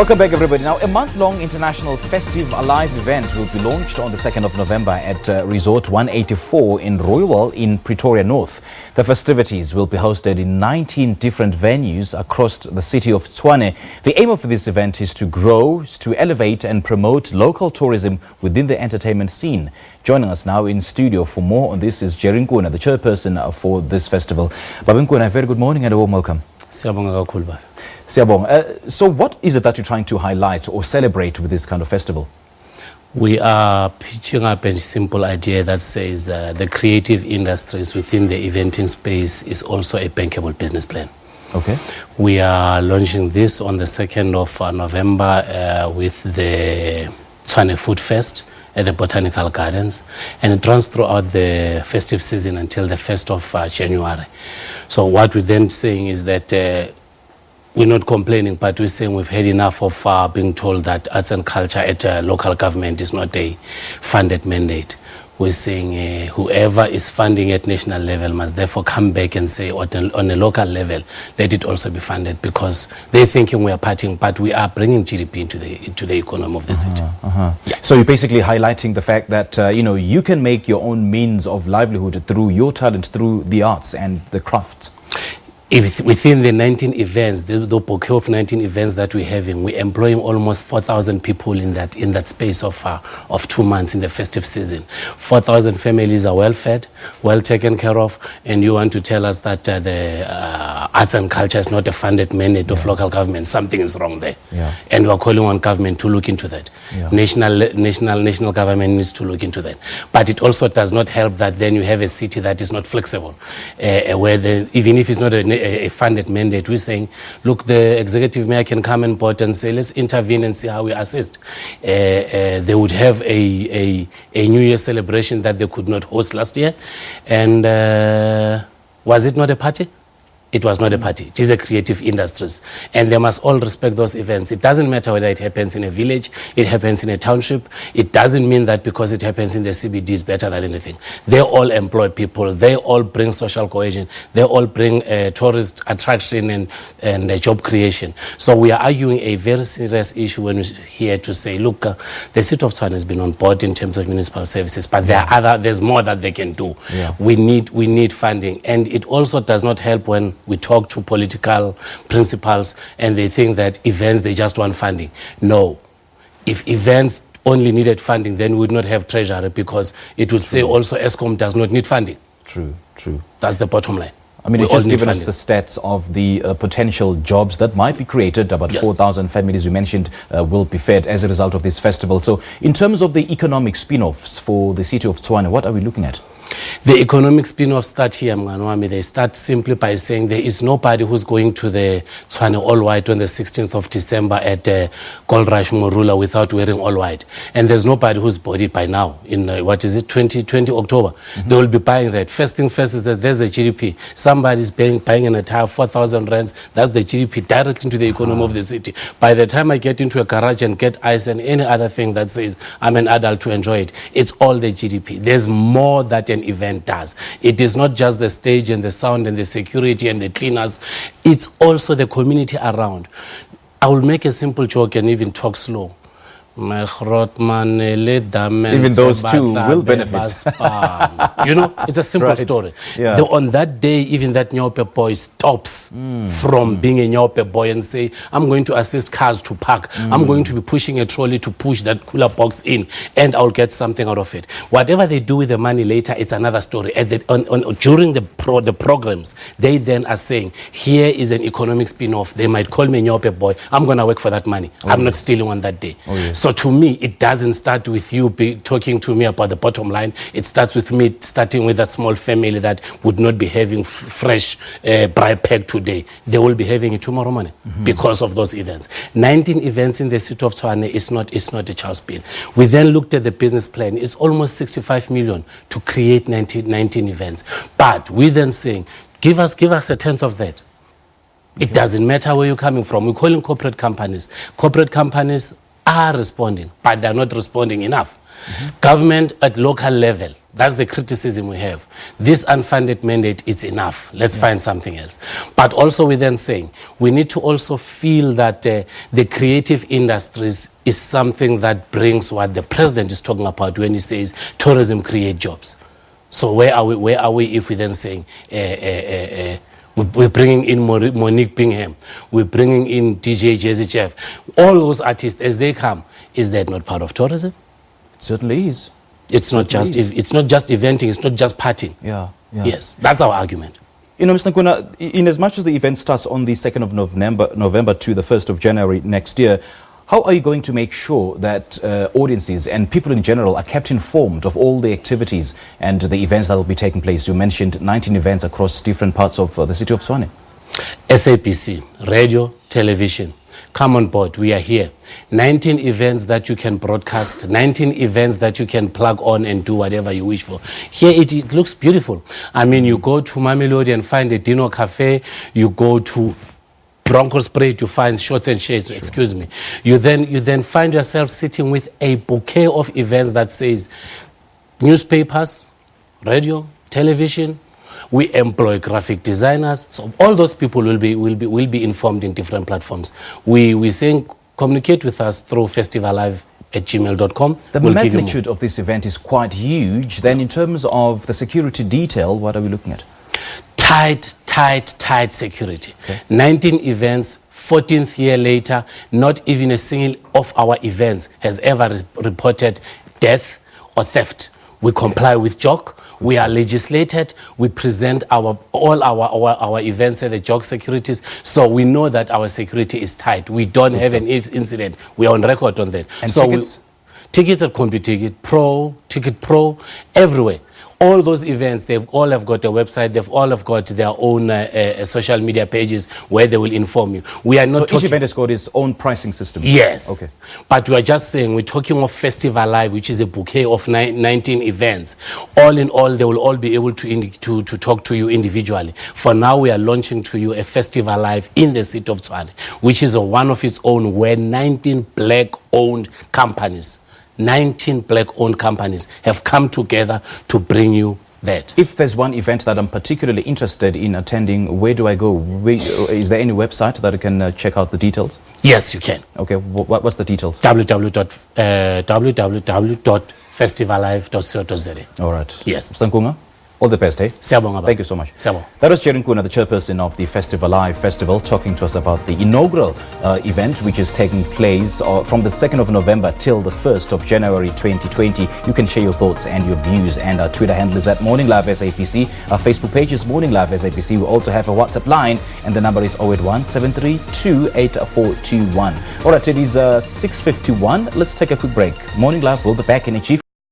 Welcome back, everybody. Now, a month-long International Festive Alive event will be launched on the 2nd of November at Resort 184 in Rooiwal in Pretoria North. The festivities will be hosted in 19 different venues across the city of Tshwane. The aim of this event is to grow, to elevate and promote local tourism within the entertainment scene. Joining us now in studio for more on this is Jerry Nkuna, the chairperson for this festival. Baba Nkuna, a very good morning and a warm welcome. So what is it that you're trying to highlight or celebrate with this kind of festival? We are pitching up a simple idea that says the creative industries within the eventing space is also a bankable business plan. Okay. We are launching this on the 2nd of November with the Tshwane Food Fest at the Botanical Gardens, and it runs throughout the festive season until the 1st of January. So what we're then saying is that we're not complaining, but we're saying we've had enough of being told that arts and culture at local government is not a funded mandate. We're saying whoever is funding at national level must therefore come back and say on a local level, let it also be funded, because they're thinking we are parting, but we are bringing GDP into the economy of the city. Yeah. So you're basically highlighting the fact that you can make your own means of livelihood through your talent, through the arts and the crafts. If within the 19 events, the bouquet of 19 events that we're having, we're employing almost 4,000 people in that space of 2 months in the festive season. 4,000 families are well fed, well taken care of, and you want to tell us that the arts and culture is not a funded mandate of local government. Something is wrong there. Yeah. And we're calling on government to look into that. Yeah. National government needs to look into that. But it also does not help that then you have a city that is not flexible, where even if it's not a funded mandate, we're saying, look, the executive mayor can come on board and say, let's intervene and see how we assist. They would have a New Year celebration that they could not host last year. And was it not a party? It was not a party. It is a creative industries, and they must all respect those events. It doesn't matter whether it happens in a village, it happens in a township. It doesn't mean that because it happens in the CBD is better than anything. They all employ people. They all bring social cohesion. They all bring tourist attraction and job creation. So we are arguing a very serious issue when we're here to say, look, the city of Tshwane has been on board in terms of municipal services, but there's more that they can do. Yeah. We need funding, and it also does not help when we talk to political principals and they think that events, they just want funding. No. If events only needed funding, then we would not have treasury, because it would say also ESCOM does not need funding. True. That's the bottom line. I mean, it's just given us the stats of the potential jobs that might be created. About 4,000 families you mentioned will be fed as a result of this festival. So in terms of the economic spin-offs for the city of Tshwane, what are we looking at? The economic spin-off start here, Mnganwami. They start simply by saying there is nobody who's going to the Tshwane all white on the 16th of December at Gold Rush Morula without wearing all white. And there's nobody who's bought it by now in, 20 October. They will be buying that. First thing first is that there's the GDP. Somebody's buying an attire, 4,000 rands. That's the GDP direct into the economy of the city. By the time I get into a garage and get ice and any other thing that says I'm an adult to enjoy it, it's all the GDP. There's more that an event does. It is not just the stage and the sound and the security and the cleaners. It's also the community around. I will make a simple joke and even talk slow. Even those two will benefit. It's a simple story. Yeah. On that day, even that Nyope boy stops from being a Nyope boy and say, I'm going to assist cars to park. I'm going to be pushing a trolley to push that cooler box in, and I'll get something out of it. Whatever they do with the money later, it's another story. During the programs, they then are saying, here is an economic spin-off. They might call me a Nyope boy. I'm going to work for that money. I'm not stealing on that day. So to me, it doesn't start with you talking to me about the bottom line. It starts with me starting with that small family that would not be having fresh bribe pack today. They will be having it tomorrow morning because of those events. 19 events in the city of Tshwane is not a child's play. We then looked at the business plan. It's almost 65 million to create 19 events. But we then saying, give us a tenth of that. It doesn't matter where you're coming from. We're calling corporate companies. Corporate companies are responding, but they're not responding enough. Government at local level, that's the criticism we have. This unfunded mandate, it's enough. Let's find something else. But also we're then saying, we need to also feel that the creative industries is something that brings what the president is talking about when he says tourism create jobs. So where are we if we then saying we're bringing in Monique Bingham, we're bringing in DJ Jazzy Jeff, all those artists as they come, is that not part of tourism? It certainly is. It's not just eventing, it's not just partying. Yeah. Yes, that's our argument. You know, Mr. Nkuna, in as much as the event starts on the 2nd of November to the 1st of January next year, how are you going to make sure that audiences and people in general are kept informed of all the activities and the events that will be taking place? You mentioned 19 events across different parts of the city of Tshwane. SABC, radio, television, come on board, we are here. 19 events that you can broadcast, 19 events that you can plug on and do whatever you wish for. Here it looks beautiful. I mean, you go to Mamelodi and find a Dino Cafe, you go to Bronco Spray to find Shots and Shades, excuse me. You then find yourself sitting with a bouquet of events that says newspapers, radio, television. We employ graphic designers, so all those people will be informed in different platforms. We saying communicate with us through festivealive@gmail.com. The magnitude of this event is quite huge. Then in terms of the security detail, what are we looking at? Tight security. Okay. 19 events, 14th year later, not even a single of our events has ever reported death or theft. We comply with JOC. We are legislated. We present all our events at the JOC securities. So we know that our security is tight. We don't have an incident. We are on record on that. And so tickets? Tickets at Ticket Pro, everywhere. All those events, they've all have got a website. They've all have got their own social media pages where they will inform you. We are not. So each event has got its own pricing system. Yes. Okay. But we are just saying we're talking of Festive Alive, which is a bouquet of 19 events. All in all, they will all be able to talk to you individually. For now, we are launching to you a Festive Alive in the city of Tshwane, which is one of its own, where 19 black-owned companies. 19 black-owned companies have come together to bring you that. If there's one event that I'm particularly interested in attending, where do I go? Is there any website that I can check out the details? Yes, you can. Okay, what's the details? www.festivealive.co.za. All right. Yes. Mr. Nkuna, all the best, eh? Thank you so much. That was Jerry Nkuna, the chairperson of the Festive Alive Festival, talking to us about the inaugural event, which is taking place from the 2nd of November till the 1st of January 2020. You can share your thoughts and your views, and our Twitter handle is at Morning Live SABC. Our Facebook page is Morning Live SABC. We also have a WhatsApp line, and the number is 081-732-8421. All right, it is 6:51. Let's take a quick break. Morning Live will be back in a jiffy.